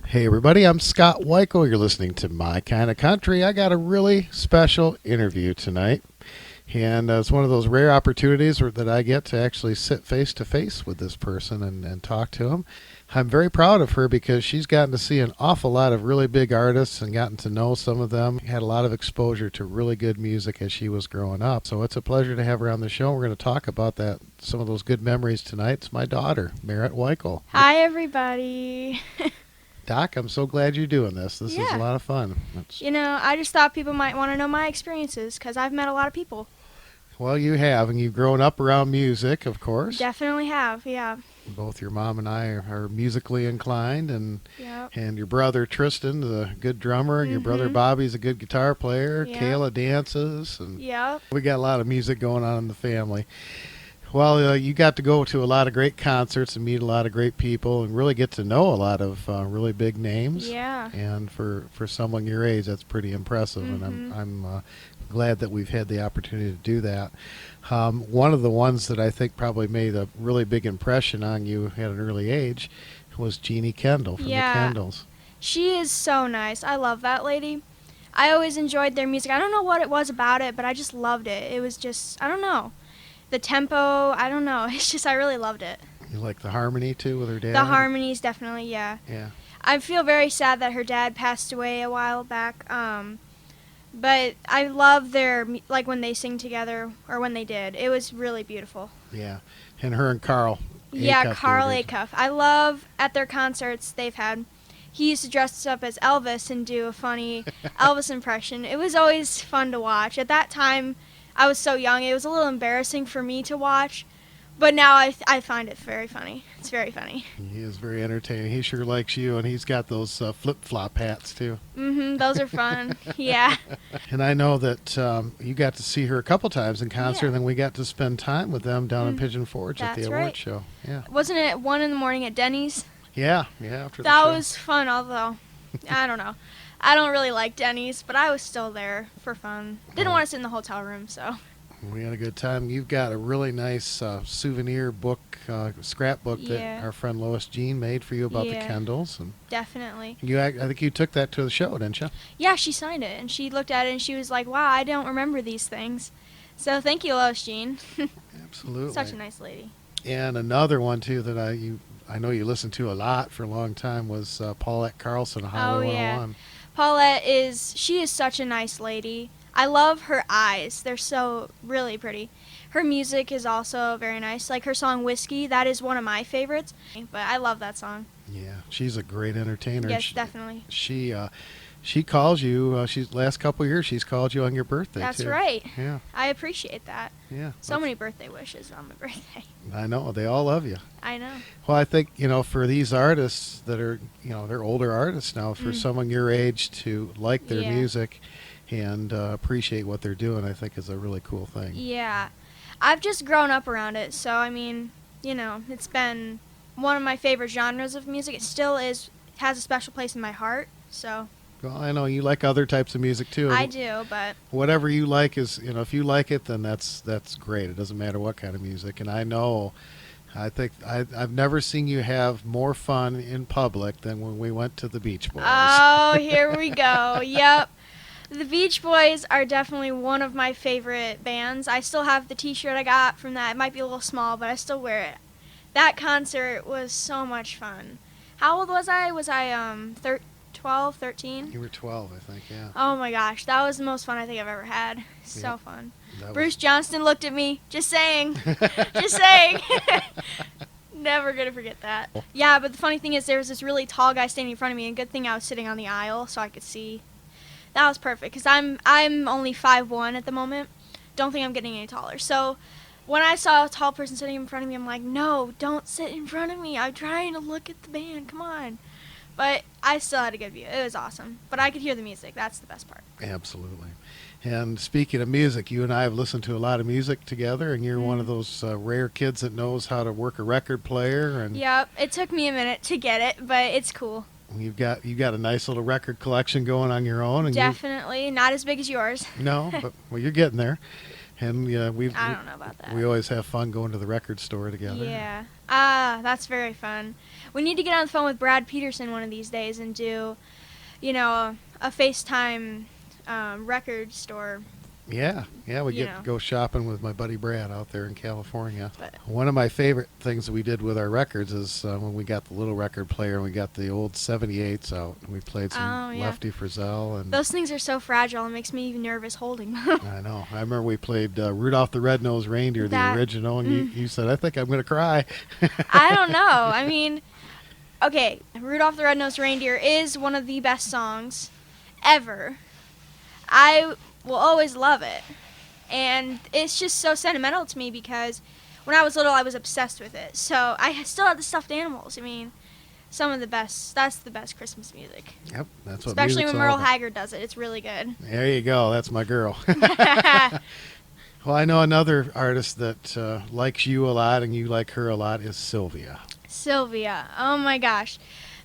Hey everybody, I'm Scott Wikle. You're listening to My Kind of Country. I got a really special interview tonight. And it's one of those rare opportunities that I get to actually sit face to face with this person and talk to him. I'm very proud of her because she's gotten to see an awful lot of really big artists and gotten to know some of them. Had a lot of exposure to really good music as she was growing up. So it's a pleasure to have her on the show. We're going to talk about that, some of those good memories tonight. It's my daughter, Maret Wikle. Hi, everybody. Doc, I'm so glad you're doing this. This is a lot of fun. I just thought people might want to know my experiences because I've met a lot of people. Well, you have, and you've grown up around music, of course. Definitely have, yeah. Both your mom and I are musically inclined, and Yep. and your brother Tristan is a good drummer, and your brother Bobby's a good guitar player. Yep. Kayla dances, and Yep. we got a lot of music going on in the family. Well, you got to go to a lot of great concerts and meet a lot of great people and really get to know a lot of really big names. Yeah. And for someone your age, that's pretty impressive. And I'm glad that we've had the opportunity to do that. One of the ones that I think probably made a really big impression on you at an early age was Jeannie Kendall from the Kendalls. She is so nice. I love that lady. I always enjoyed their music. I don't know what it was about it, but I just loved it. It was just, I don't know. The tempo, I don't know. It's just, I really loved it. You like the harmony, too, with her dad? The harmonies, definitely, yeah. Yeah. I feel very sad that her dad passed away a while back. But I love their, like, when they sing together, or when they did. It was really beautiful. Yeah. And her and Carl. Yeah, Carl Acuff. I love, at their concerts they've had, he used to dress up as Elvis and do a funny Elvis impression. It was always fun to watch. At that time, I was so young, it was a little embarrassing for me to watch, but now I find it very funny. It's very funny. He is very entertaining. He sure likes you, and he's got those flip-flop hats, too. Those are fun. Yeah. And I know that you got to see her a couple times in concert, and then we got to spend time with them down in Pigeon Forge at the award show. Yeah. Wasn't it 1 in the morning at Denny's? Yeah, after the show. That was fun, although, I don't know. I don't really like Denny's, but I was still there for fun. Didn't want to sit in the hotel room, so. We had a good time. You've got a really nice souvenir book, scrapbook that our friend Lois Jean made for you about the Kendalls. And definitely. I think you took that to the show, didn't you? Yeah, she signed it, and she looked at it, and she was like, wow, I don't remember these things. So thank you, Lois Jean. Absolutely. Such a nice lady. And another one, too, that I know you listened to a lot for a long time was Paulette Carlson, Highway 101. Paulette she is such a nice lady. I love her eyes. They're so really pretty. Her music is also very nice. Like her song Whiskey, that is one of my favorites. But I love that song. Yeah, she's a great entertainer. Yes, definitely. She calls you. Last couple of years, she's called you on your birthday. That's too. right. Yeah. I appreciate that. Yeah. So many birthday wishes on my birthday. I know. They all love you. I know. Well, I think, for these artists that are, they're older artists now, for someone your age to like their music and appreciate what they're doing, I think is a really cool thing. Yeah. I've just grown up around it. So, I mean, it's been one of my favorite genres of music. It still is, has a special place in my heart. So. Well, I know you like other types of music too. I do, but whatever you like is, if you like it, then that's great. It doesn't matter what kind of music. And I think I've never seen you have more fun in public than when we went to the Beach Boys. Oh, here we go. Yep. The Beach Boys are definitely one of my favorite bands. I still have the t-shirt I got from that. It might be a little small, but I still wear it. That concert was so much fun. How old was I? Was I 12, 13? You were 12, I think, yeah. Oh my gosh, that was the most fun I think I've ever had. So fun. Bruce Johnston looked at me, just saying. Just saying. Never gonna forget that. Yeah, but the funny thing is there was this really tall guy standing in front of me, and good thing I was sitting on the aisle so I could see. That was perfect, because I'm only 5'1" at the moment. Don't think I'm getting any taller. So when I saw a tall person sitting in front of me, I'm like, no, don't sit in front of me. I'm trying to look at the band. Come on. But I still had a good view. It was awesome. But I could hear the music. That's the best part. Absolutely. And speaking of music, you and I have listened to a lot of music together, and you're one of those rare kids that knows how to work a record player. And yep. It took me a minute to get it, but it's cool. You've got a nice little record collection going on your own. And definitely. Not as big as yours. No, but you're getting there. And I don't know about that. we always have fun going to the record store together. Yeah. That's very fun. We need to get on the phone with Brad Peterson one of these days and do, a FaceTime record store. Yeah, we get to go shopping with my buddy Brad out there in California. But one of my favorite things that we did with our records is when we got the little record player and we got the old 78s out. And we played some Lefty Frizzell. And those things are so fragile. It makes me even nervous holding them. I know. I remember we played Rudolph the Red-Nosed Reindeer, the original, and you said, I think I'm going to cry. I don't know. I mean, okay, Rudolph the Red-Nosed Reindeer is one of the best songs ever. I will always love it. And it's just so sentimental to me because when I was little, I was obsessed with it. So I still have the stuffed animals. I mean, some of the best. That's the best Christmas music. Yep, that's what especially when Merle about. Haggard does it. It's really good. There you go. That's my girl. Well, I know another artist that likes you a lot and you like her a lot is Sylvia. Sylvia. Oh, my gosh.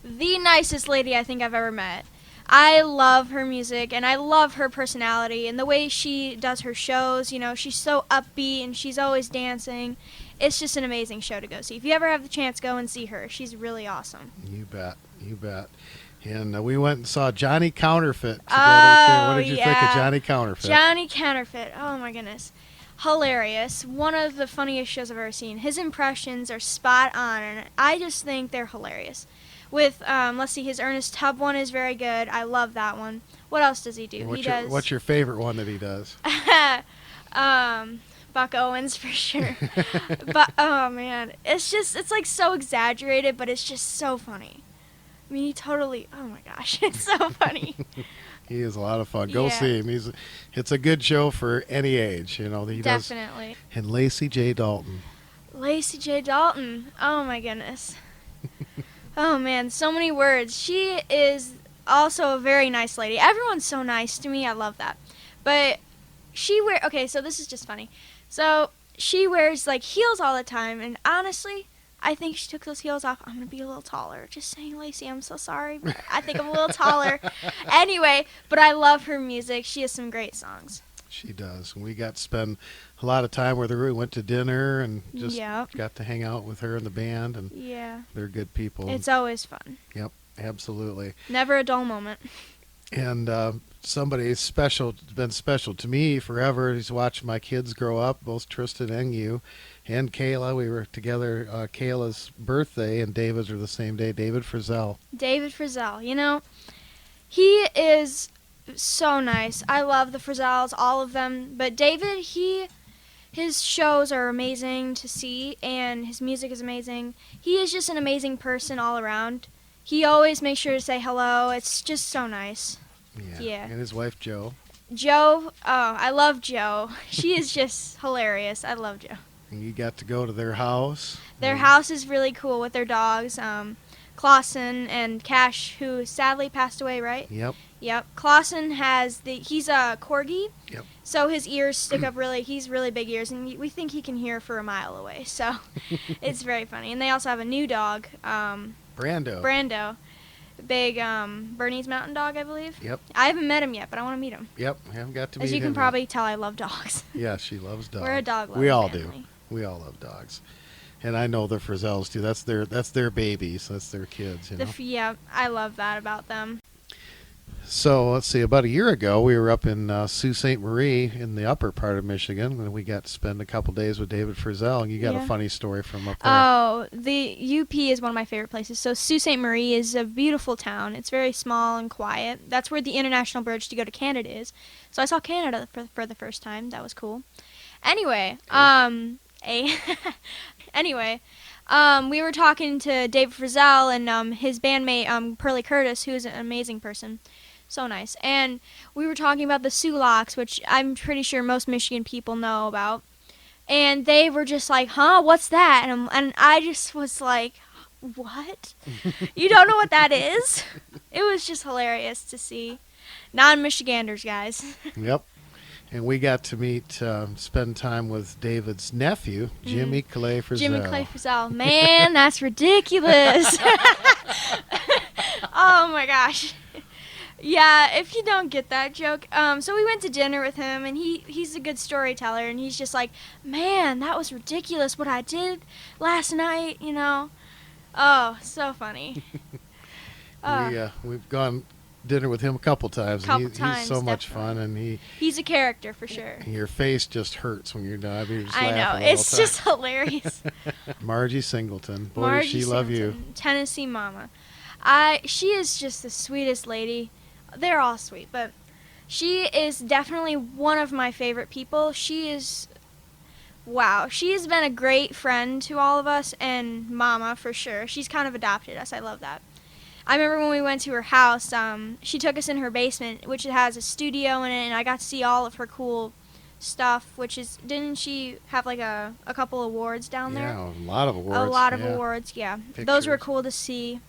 The nicest lady I think I've ever met. I love her music, and I love her personality, and the way she does her shows. She's so upbeat, and she's always dancing. It's just an amazing show to go see. If you ever have the chance, go and see her. She's really awesome. You bet. And we went and saw Johnny Counterfeit together, too. What did you think of Johnny Counterfeit? Johnny Counterfeit. Oh, my goodness. Hilarious. One of the funniest shows I've ever seen. His impressions are spot on, and I just think they're hilarious. With, let's see, his Ernest Tubb one is very good. I love that one. What else does he do? What's your favorite one that he does? Buck Owens for sure. But, oh man, it's like so exaggerated, but it's just so funny. I mean, oh my gosh, it's so funny. He is a lot of fun. Go see him. It's a good show for any age. Definitely. And Lacey J. Dalton. Lacey J. Dalton. Oh my goodness. Oh, man, so many words. She is also a very nice lady. Everyone's so nice to me. I love that. But okay, so this is just funny. So she wears, heels all the time, and honestly, I think she took those heels off. I'm going to be a little taller. Just saying, Lacey, I'm so sorry, but I think I'm a little taller. Anyway, but I love her music. She has some great songs. She does. We got to spend a lot of time with her. We went to dinner and just got to hang out with her and the band, and they're good people. It's always fun. Yep, absolutely. Never a dull moment. And somebody special, been special to me forever. He's watched my kids grow up, both Tristan and you, and Kayla. We were together. Kayla's birthday and David's are the same day. David Frizzell. David Frizzell. He is so nice. I love the Frizzells, all of them. But David, his shows are amazing to see, and his music is amazing. He is just an amazing person all around. He always makes sure to say hello. It's just so nice. Yeah. And his wife, Jo. Jo, I love Jo. She is just hilarious. I love Jo. And you got to go to their house. Their house is really cool with their dogs. Clausen and Cash, who sadly passed away, right? Yep. Clausen he's a corgi. Yep. So his ears stick up he's really big ears, and we think he can hear for a mile away. So it's very funny. And they also have a new dog. Brando. Big Bernese Mountain Dog, I believe. Yep. I haven't met him yet, but I want to meet him. Yep, I haven't got to meet him. As you can probably tell, I love dogs. Yeah, she loves dogs. We're a dog loving We all family. do. We all love dogs. And I know the Frizzells too. That's their babies. That's their kids. Yeah, I love that about them. So let's see. About a year ago, we were up in Sault Ste. Marie in the upper part of Michigan, and we got to spend a couple days with David Frizzell. And you got a funny story from up there. Oh, the UP is one of my favorite places. So Sault Ste. Marie is a beautiful town. It's very small and quiet. That's where the international bridge to go to Canada is. So I saw Canada for the first time. That was cool. Anyway, we were talking to David Frizzell and his bandmate Pearlie Curtis, who is an amazing person. So nice. And we were talking about the Sulaks, which I'm pretty sure most Michigan people know about. And they were just like, huh, what's that? And I just was like, what? You don't know what that is? It was just hilarious to see. Non-Michiganders, guys. Yep. And we got to spend time with David's nephew, Jimmy Clay Frizzell. Jimmy Clay Frizzell. Man, that's ridiculous. Oh, my gosh. Yeah, if you don't get that joke. So we went to dinner with him, and he's a good storyteller, and he's just like, man, that was ridiculous what I did last night, you know. Oh, so funny. We've gone dinner with him a couple times. He's so much fun, and he's a character for sure. Your face just hurts when you're done. I mean, you're just I know, it's just hilarious. Margie Singleton, boy, Margie does she Singleton, love you. Tennessee mama. She is just the sweetest lady. They're all sweet, but she is definitely one of my favorite people. She has been a great friend to all of us, and mama for sure. She's kind of adopted us. I love that. I remember when we went to her house, she took us in her basement, which has a studio in it, and I got to see all of her cool stuff, didn't she have like a couple awards down there? Yeah, a lot of awards. A lot of awards, yeah. Pictures. Those were cool to see.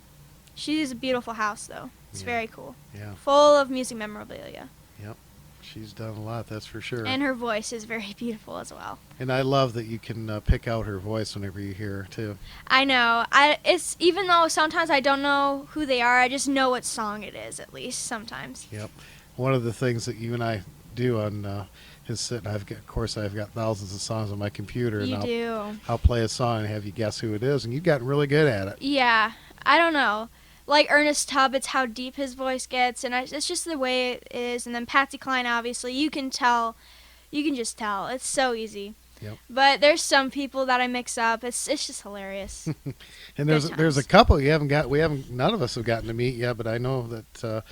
She has a beautiful house, though. It's very cool. Yeah. Full of music memorabilia. Yep. She's done a lot, that's for sure. And her voice is very beautiful as well. And I love that you can pick out her voice whenever you hear her, too. I know. It's even though sometimes I don't know who they are, I just know what song it is, at least sometimes. Yep. One of the things that you and I do on his sit, I've got thousands of songs on my computer. And I'll play a song and have you guess who it is, and you've gotten really good at it. Yeah. I don't know. Like Ernest Tubb, it's how deep his voice gets, and it's just the way it is. And then Patsy Cline, obviously, you can just tell. It's so easy. Yep. But there's some people that I mix up. It's just hilarious. And there's a couple none of us have gotten to meet yet, but I know that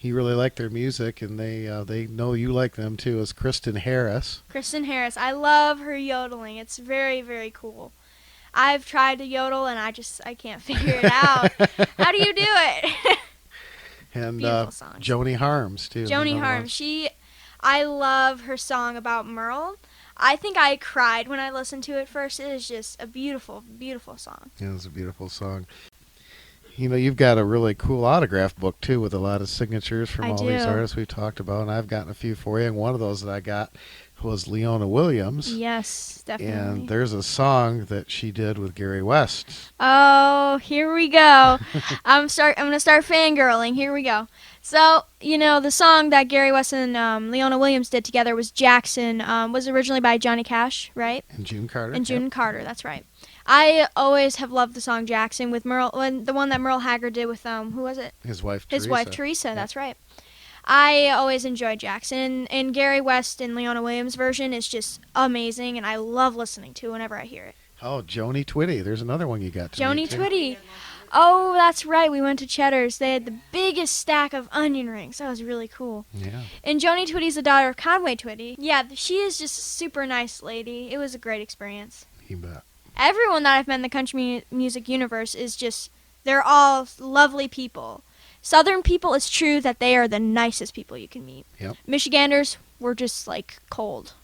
you really like their music, and they know you like them too. Is Kristen Harris? Kristen Harris, I love her yodeling. It's very, very cool. I've tried to yodel, and I can't figure it out. How do you do it? And beautiful song. Joni Harms, too. Joni Harms. I love her song about Merle. I think I cried when I listened to it first. It is just a beautiful, beautiful song. Yeah, it's a beautiful song. You know, you've got a really cool autograph book, too, with a lot of signatures from these artists we've talked about, and I've gotten a few for you, and one of those that I got was Leona Williams. Yes, definitely. And there's a song that she did with Gary West. Oh, here we go. I'm going to start fangirling. Here we go. So, the song that Gary West and Leona Williams did together was Jackson, was originally by Johnny Cash, right? And June Carter. And June Carter, that's right. I always have loved the song Jackson with Merle, the one that Merle Haggard did with, who was it? His wife, Teresa. His wife, Teresa, that's right. I always enjoyed Jackson, and Gary West and Leona Williams' version is just amazing, and I love listening to it whenever I hear it. Oh, Joni Twitty. There's another one you got to Joni meet, Twitty. Oh, that's right. We went to Cheddar's. They had the biggest stack of onion rings. That was really cool. Yeah. And Joni Twitty's the daughter of Conway Twitty. Yeah, she is just a super nice lady. It was a great experience. You bet. Everyone that I've met in the country music universe they're all lovely people. Southern people, it's true that they are the nicest people you can meet. Yep. Michiganders, we're just like cold.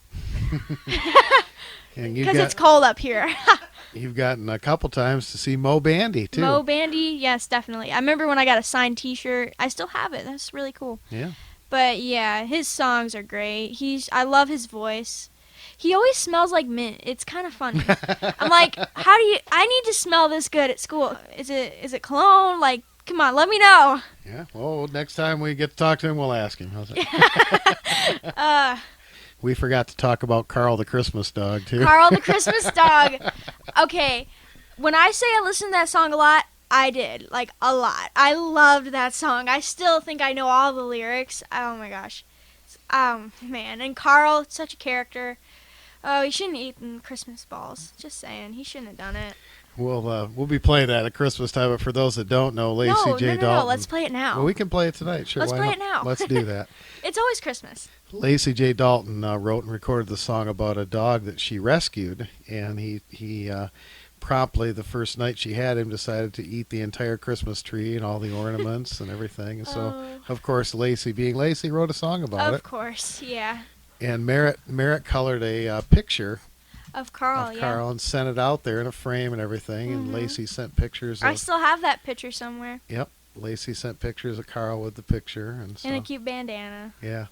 Because it's cold up here. You've gotten a couple times to see Mo Bandy, too. Mo Bandy, yes, definitely. I remember when I got a signed T-shirt. I still have it. That's really cool. Yeah. But, yeah, his songs are great. I love his voice. He always smells like mint. It's kind of funny. I'm like, I need to smell this good at school. Is it cologne? Like, come on, let me know. Yeah, well, next time we get to talk to him, we'll ask him. How's it? We forgot to talk about Carl the Christmas Dog, too. Carl the Christmas Dog. Okay, when I say I listen to that song a lot, I did. Like, a lot. I loved that song. I still think I know all the lyrics. Oh, my gosh. Man. And Carl, such a character. Oh, he shouldn't have eaten Christmas balls. Just saying. He shouldn't have done it. We'll be playing that at Christmas time, but for those that don't know, Lacey J. Dalton. No, let's play it now. Well, we can play it tonight, sure. Let's play it now. Let's do that. It's always Christmas. Lacey J. Dalton wrote and recorded the song about a dog that she rescued, and he promptly, the first night she had him, decided to eat the entire Christmas tree and all the ornaments and everything. And so, of course, Lacey, being Lacey, wrote a song about it. Of course, yeah. And Maret colored a picture of Carl, and sent it out there in a frame and everything. And Lacey sent pictures. I still have that picture somewhere. Yep, Lacey sent pictures of Carl with the picture and a cute bandana. Yeah.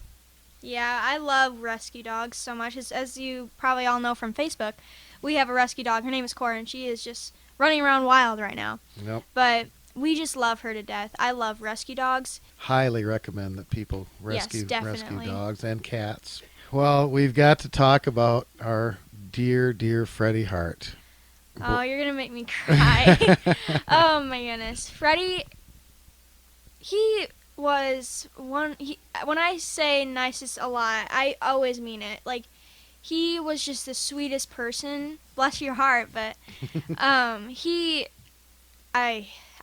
Yeah, I love rescue dogs so much. As you probably all know from Facebook, we have a rescue dog. Her name is Cora, and she is just running around wild right now. Yep. But we just love her to death. I love rescue dogs. Highly recommend that people rescue definitely. dogs and cats. Well, we've got to talk about our dear, dear Freddy Hart. Oh, you're going to make me cry. Oh, my goodness. Freddy, he was when I say nicest a lot, I always mean it. Like, he was just the sweetest person. Bless your heart, but I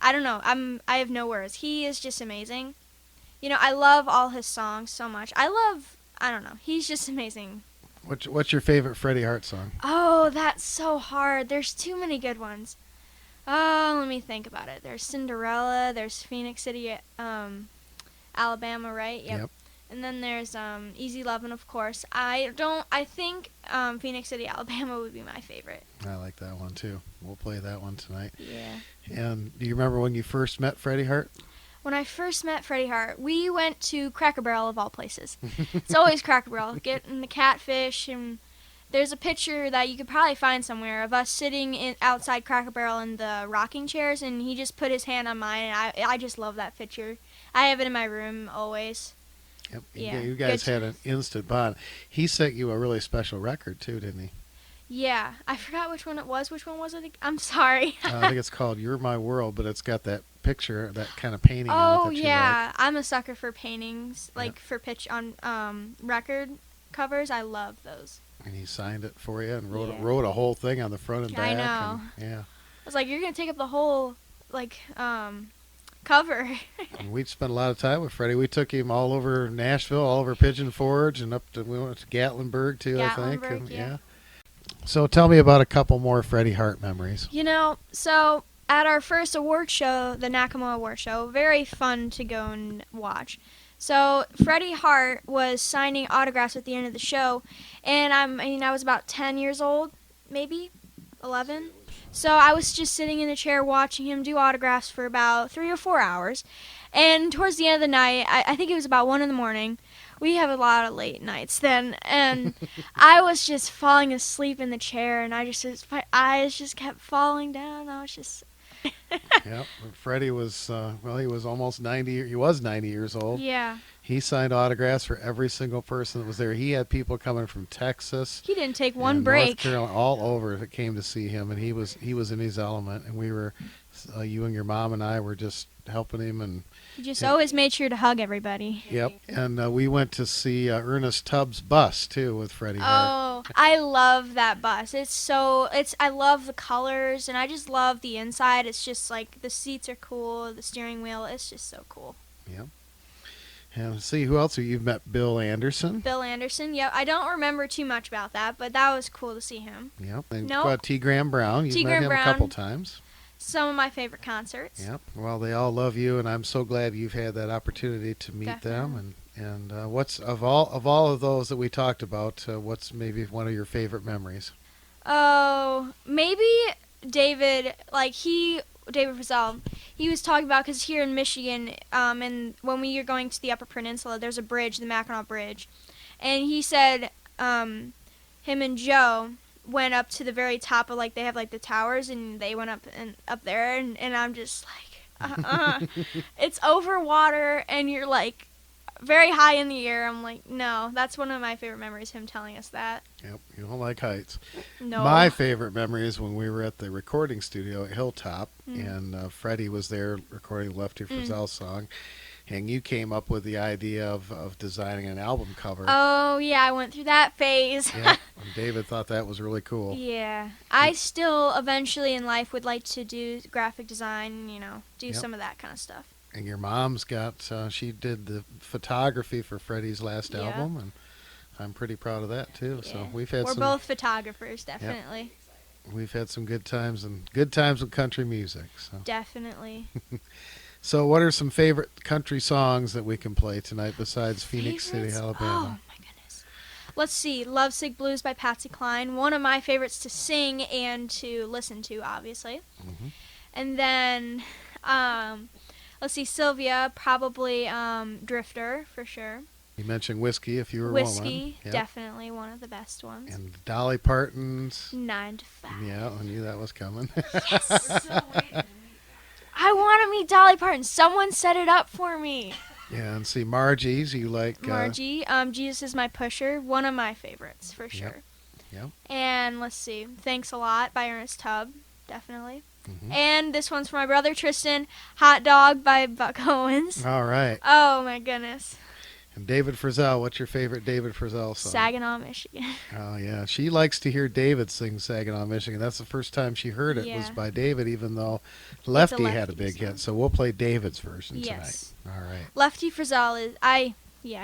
don't know. I have no words. He is just amazing. You know, I love all his songs so much. I don't know. He's just amazing. What's your favorite Freddy Hart song? Oh, that's so hard. There's too many good ones. Oh, let me think about it. There's Cinderella. There's Phoenix City, Alabama, right? Yep. And then there's Easy Lovin', of course. I think Phoenix City, Alabama would be my favorite. I like that one, too. We'll play that one tonight. Yeah. And do you remember when you first met Freddy Hart? When I first met Freddy Hart, we went to Cracker Barrel, of all places. It's always Cracker Barrel. Getting the catfish, and there's a picture that you could probably find somewhere of us sitting outside Cracker Barrel in the rocking chairs, and he just put his hand on mine, and I just love that picture. I have it in my room always. Yep. Yeah, you guys had an instant bond. He sent you a really special record, too, didn't he? Yeah. I forgot which one it was. Which one was it? I'm sorry. I think it's called You're My World, but it's got that picture, that kind of painting on it that you yeah. like. I'm a sucker for paintings, like for pitch on record covers. I love those. And he signed it for you and wrote a whole thing on the front and back. I know. And, I was like, you're going to take up the whole, cover. And we'd spent a lot of time with Freddy. We took him all over Nashville, all over Pigeon Forge, and we went to Gatlinburg, too, I think. And, yeah. So tell me about a couple more Freddy Hart memories. You know, so at our first award show, the Nakamo Award Show, very fun to go and watch. So Freddy Hart was signing autographs at the end of the show, and I was about 10 years old, maybe 11. So I was just sitting in a chair watching him do autographs for about 3 or 4 hours. And towards the end of the night, I think it was about 1 in the morning, we have a lot of late nights then, and I was just falling asleep in the chair, and my eyes just kept falling down. I was just... Yep. Freddy was, he was almost 90. He was 90 years old. Yeah. He signed autographs for every single person that was there. He had people coming from Texas. He didn't take one break. North Carolina, all over that came to see him, and he was in his element. And we were, you and your mom and I were just helping him, and he just always made sure to hug everybody. Yep. And we went to see Ernest Tubbs' bus too with Freddy Hart. Oh, I love that bus. I love the colors, and I just love the inside. It's just like the seats are cool, the steering wheel. It's just so cool. Yep. And see who else you've met. Bill Anderson. Bill Anderson. Yep. I don't remember too much about that, but that was cool to see him. Yep. And T. Graham Brown. You've met him a couple times. Some of my favorite concerts. Yep. Well, they all love you, and I'm so glad you've had that opportunity to meet them. And what's of all of those that we talked about, what's maybe one of your favorite memories? Oh, maybe David. David Frizzell, he was talking about, because here in Michigan, and when we are going to the Upper Peninsula, there's a bridge, the Mackinac Bridge, and he said him and Joe went up to the very top of, they have the towers, and they went up there, and I'm just like, it's over water, and you're very high in the air. I'm like, no, that's one of my favorite memories, him telling us that. Yep, you don't like heights. No. My favorite memory is when we were at the recording studio at Hilltop, and Freddie was there recording Lefty Frizzell's song, and you came up with the idea of designing an album cover. Oh, yeah, I went through that phase. Yeah, and David thought that was really cool. Yeah. I still, eventually in life, would like to do graphic design, do some of that kind of stuff. And your mom's she did the photography for Freddie's last album, and I'm pretty proud of that, too. Yeah. So we're both photographers, definitely. Yep. We've had some good times with country music. So. Definitely. So what are some favorite country songs that we can play tonight besides Phoenix City, Alabama? Oh, my goodness. Let's see. Lovesick Blues by Patsy Cline. One of my favorites to sing and to listen to, obviously. Mm-hmm. And then, let's see, Sylvia, probably Drifter, for sure. You mentioned Whiskey, If You Were Whiskey, Yep. definitely one of the best ones. And Dolly Parton's 9 to 5. Yeah, I knew that was coming. Yes. I want to meet Dolly Parton. Someone set it up for me. Yeah, and see, Margie's, you like... Margie, Jesus is My Pusher, one of my favorites, for sure. Yep. And let's see, Thanks a Lot by Ernest Tubb, definitely. Mm-hmm. And this one's for my brother Tristan, Hot Dog by Buck Owens. All right. Oh, my goodness. And David Frizzell, what's your favorite David Frizzell song? Saginaw, Michigan. Oh, yeah. She likes to hear David sing Saginaw, Michigan. That's the first time she heard it was by David, even though Lefty had a big hit. So we'll play David's version tonight. All right. Lefty Frizzell is,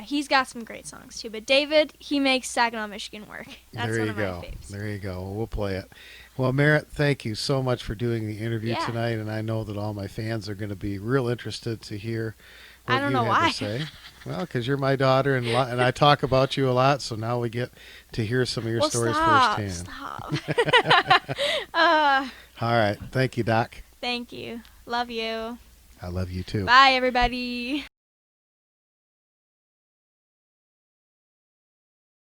he's got some great songs too. But David, he makes Saginaw, Michigan work. That's one of my faves. There you go. We'll play it. Well, Maret, thank you so much for doing the interview tonight. And I know that all my fans are going to be real interested to hear what you had to say. Well, because you're my daughter, and I talk about you a lot, so now we get to hear some of your stories firsthand. Stop. All right. Thank you, Doc. Thank you. Love you. I love you, too. Bye, everybody.